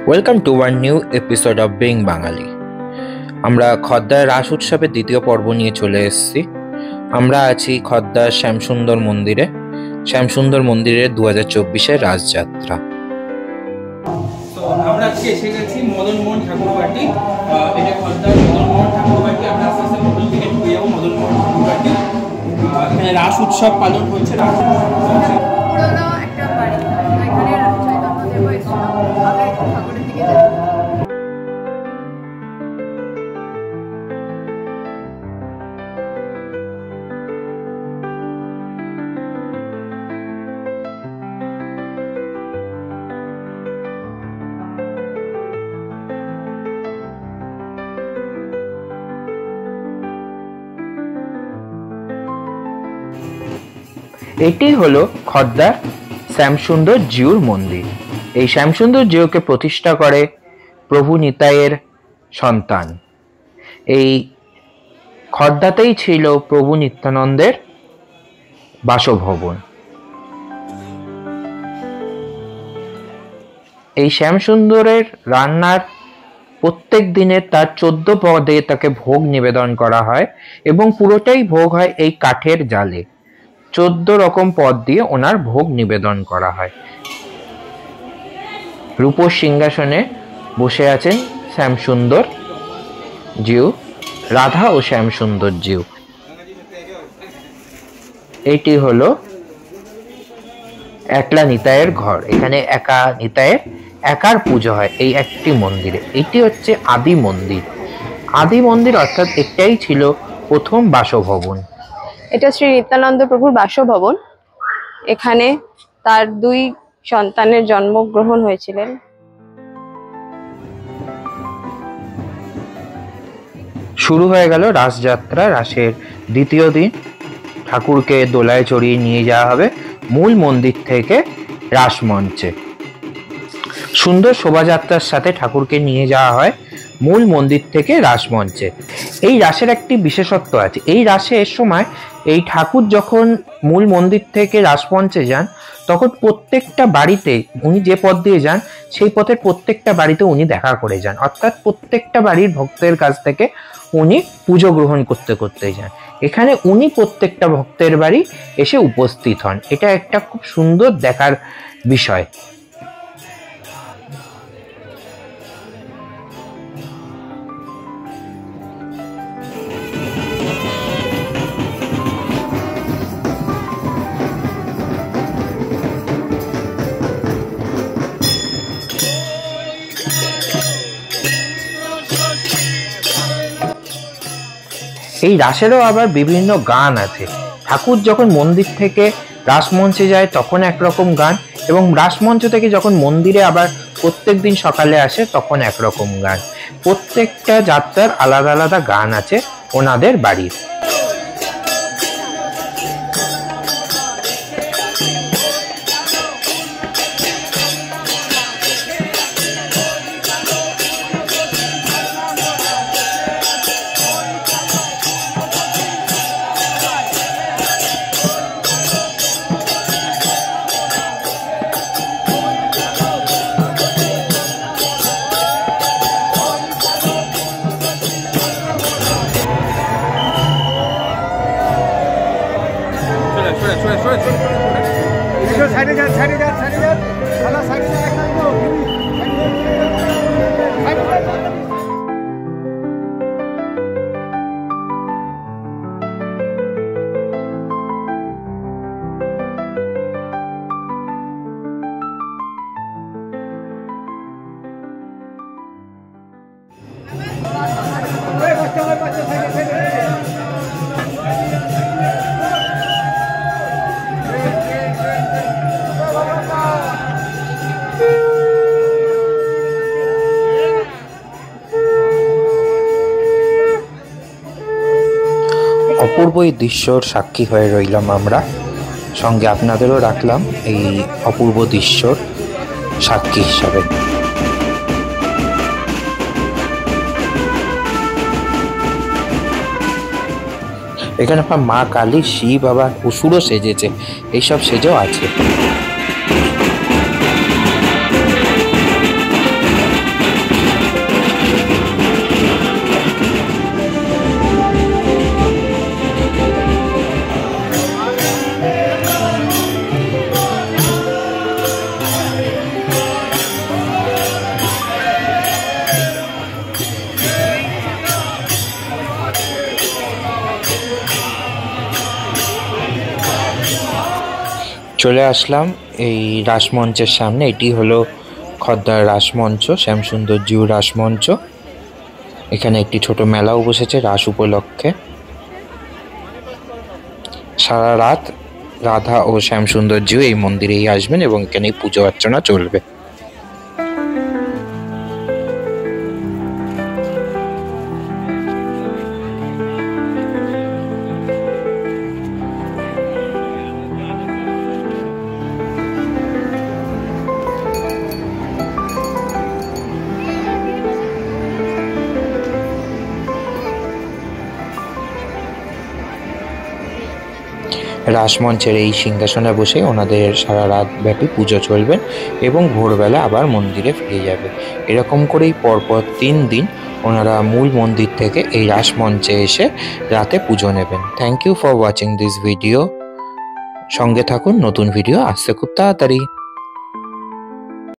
Welcome to one new episode of being Bangali. আমরা খদ্দার রাস উৎসবের দ্বিতীয় পর্ব নিয়ে চলে এসেছি। আমরা আছি খদ্দার শ্যামসুন্দর মন্দিরে। শ্যামসুন্দর মন্দিরের 2024-এর রাসযাত্রা। আমরা আজকে এসে গেছি মদন মোহন ঠাকুরবাটি। এটা খদ্দার মদন মোহন ঠাকুরবাটি। আমরা আস্তে আস্তে হোটেল থেকে ঢুকে যাবো মদন মোহন ঠাকুরবাটি। এখানে রাস উৎসব পালন হচ্ছে। এটি হলো খদ্দার শ্যামসুন্দর জিউর মন্দির। এই শ্যামসুন্দর জিউকে প্রতিষ্ঠা করে প্রভু নিতাইয়ের সন্তান। এই খদ্দাতেই ছিল প্রভু নিত্যানন্দের বাসভবন। এই শ্যামসুন্দরের রান্নার প্রত্যেক দিনের তার 14 পদে তাকে ভোগ নিবেদন করা হয় এবং পুরোটাই ভোগ হয় এই কাঠের জালে। 14 রকম পদ দিয়ে ওনার ভোগ নিবেদন করা হয়। রূপোর সিংহাসনে বসে আছেন শ্যামসুন্দর জিউ, রাধা ও শ্যামসুন্দর জিউ। এটি হলো একলা নিতাইয়ের ঘর। এখানে একা নিতাইয়ের একার পুজো হয় এই একটি মন্দিরে। এটি হচ্ছে আদি মন্দির। আদি মন্দির অর্থাৎ এটাই ছিল প্রথম বাসভবন। এটা শ্রী নিত্যানন্দ প্রভুর বাসভবন। এখানে তার 2 সন্তানের জন্মগ্রহণ হয়েছিলেন। শুরু হয়ে গেল রাসযাত্রা। রাসের দ্বিতীয় দিন ঠাকুরকে দোলায় চড়িয়ে নিয়ে যাওয়া হবে মূল মন্দির থেকে রাসমঞ্চে। সুন্দর শোভাযাত্রার সাথে ঠাকুরকে নিয়ে যাওয়া হয় মূল মন্দির থেকে রাসমঞ্চে। এই রাসের একটি বিশেষত্ব আছে। এই রাসের সময় এই ঠাকুর যখন মূল মন্দির থেকে রাসমঞ্চে যান তখন প্রত্যেকটা বাড়িতে উনি যে পথ দিয়ে যান সেই পথের প্রত্যেকটা বাড়িতে উনি দেখা করে যান। অর্থাৎ প্রত্যেকটা বাড়ির ভক্তের কাছ থেকে উনি পুজো গ্রহণ করতে করতে যান। এখানে উনি প্রত্যেকটা ভক্তের বাড়ি এসে উপস্থিত হন। এটা একটা খুব সুন্দর দেখার বিষয়। এই রাসেরও আবার বিভিন্ন গান আছে। ঠাকুর যখন মন্দির থেকে রাসমঞ্চে যায় তখন একরকম গান, এবং রাসমঞ্চ থেকে যখন মন্দিরে আবার প্রত্যেক দিন সকালে আসে তখন একরকম গান। প্রত্যেকটা যাত্রার আলাদা আলাদা গান আছে ওনাদের বাড়ির। অপূর্ব এই দৃশ্যর সাক্ষী হয়ে রইলাম আমরা। সঙ্গে আপনাদেরও রাখলাম এই অপূর্ব দৃশ্যর সাক্ষী হিসাবে। এখানে আপনার মা কালী, শিব, আবার অসুরও সেজেছে, এইসব সেজেও আছে। চলে আসলাম এই রাসমঞ্চের সামনে। এটি হলো খদ্দার রাসমঞ্চ, শ্যামসুন্দর জিউ রাসমঞ্চ। এখানে একটি ছোট মেলাও বসেছে রাস উপলক্ষে। সারা রাত রাধা ও শ্যামসুন্দর জিউ এই মন্দিরেই আসবেন এবং এখানেই পুজো অর্চনা চলবে। রাসমঞ্চের এই সিংহাসনে বসে ওনাদের সারা রাত ব্যাপী পুজো চলবেন এবং ভোরবেলা আবার মন্দিরে ফিরে যাবে। এরকম করেই পরপর 3 দিন ওনারা মূল মন্দির থেকে এই রাসমঞ্চে এসে রাতে পুজো নেবেন। Thank you for watching this video. সঙ্গে থাকুন, নতুন ভিডিও আসছে খুব তাড়াতাড়ি।